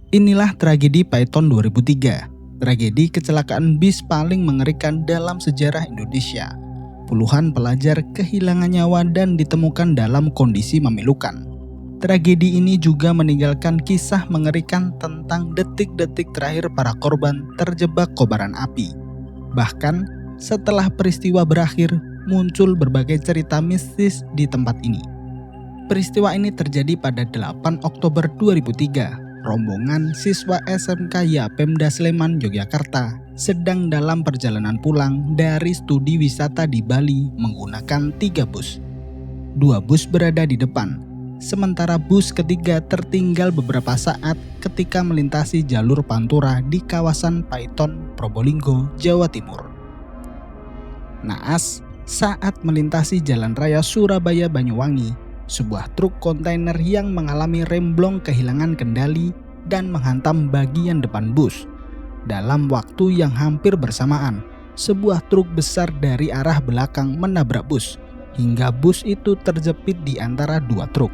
Inilah tragedi Python 2003, tragedi kecelakaan bis paling mengerikan dalam sejarah Indonesia. Puluhan pelajar kehilangan nyawa dan ditemukan dalam kondisi memilukan. Tragedi ini juga meninggalkan kisah mengerikan tentang detik-detik terakhir para korban terjebak kobaran api. Bahkan, setelah peristiwa berakhir, muncul berbagai cerita mistis di tempat ini. Peristiwa ini terjadi pada 8 Oktober 2003. Rombongan siswa SMK Yapemda Sleman, Yogyakarta sedang dalam perjalanan pulang dari studi wisata di Bali menggunakan 3 bus. 2 bus berada di depan, sementara bus ketiga tertinggal beberapa saat ketika melintasi jalur Pantura di kawasan Python, Probolinggo, Jawa Timur. Naas, saat melintasi Jalan Raya Surabaya-Banyuwangi, sebuah truk kontainer yang mengalami remblong kehilangan kendali dan menghantam bagian depan bus. Dalam waktu yang hampir bersamaan, sebuah truk besar dari arah belakang menabrak bus, hingga bus itu terjepit di antara 2 truk.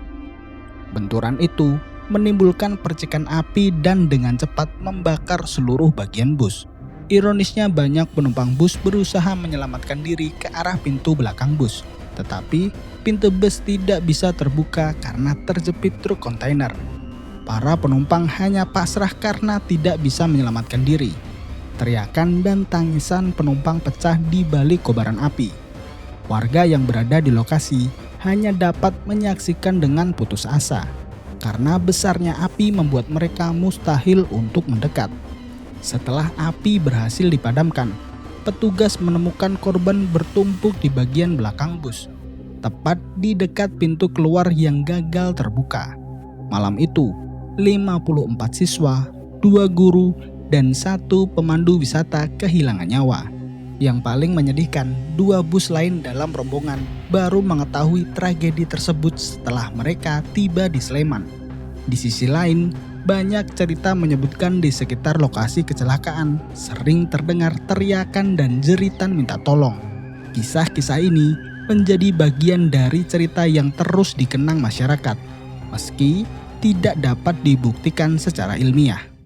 Benturan itu menimbulkan percikan api dan dengan cepat membakar seluruh bagian bus. Ironisnya, banyak penumpang bus berusaha menyelamatkan diri ke arah pintu belakang bus. Tetapi pintu bus tidak bisa terbuka karena terjepit truk kontainer. Para penumpang hanya pasrah karena tidak bisa menyelamatkan diri. Teriakan dan tangisan penumpang pecah di balik kobaran api. Warga yang berada di lokasi hanya dapat menyaksikan dengan putus asa, karena besarnya api membuat mereka mustahil untuk mendekat. Setelah api berhasil dipadamkan, petugas menemukan korban bertumpuk di bagian belakang bus, tepat di dekat pintu keluar yang gagal terbuka. Malam itu, 54 siswa, 2 guru, dan 1 pemandu wisata kehilangan nyawa. Yang paling menyedihkan, 2 bus lain dalam rombongan baru mengetahui tragedi tersebut setelah mereka tiba di Sleman. Di sisi lain, banyak cerita menyebutkan di sekitar lokasi kecelakaan sering terdengar teriakan dan jeritan minta tolong. Kisah-kisah ini menjadi bagian dari cerita yang terus dikenang masyarakat, meski tidak dapat dibuktikan secara ilmiah.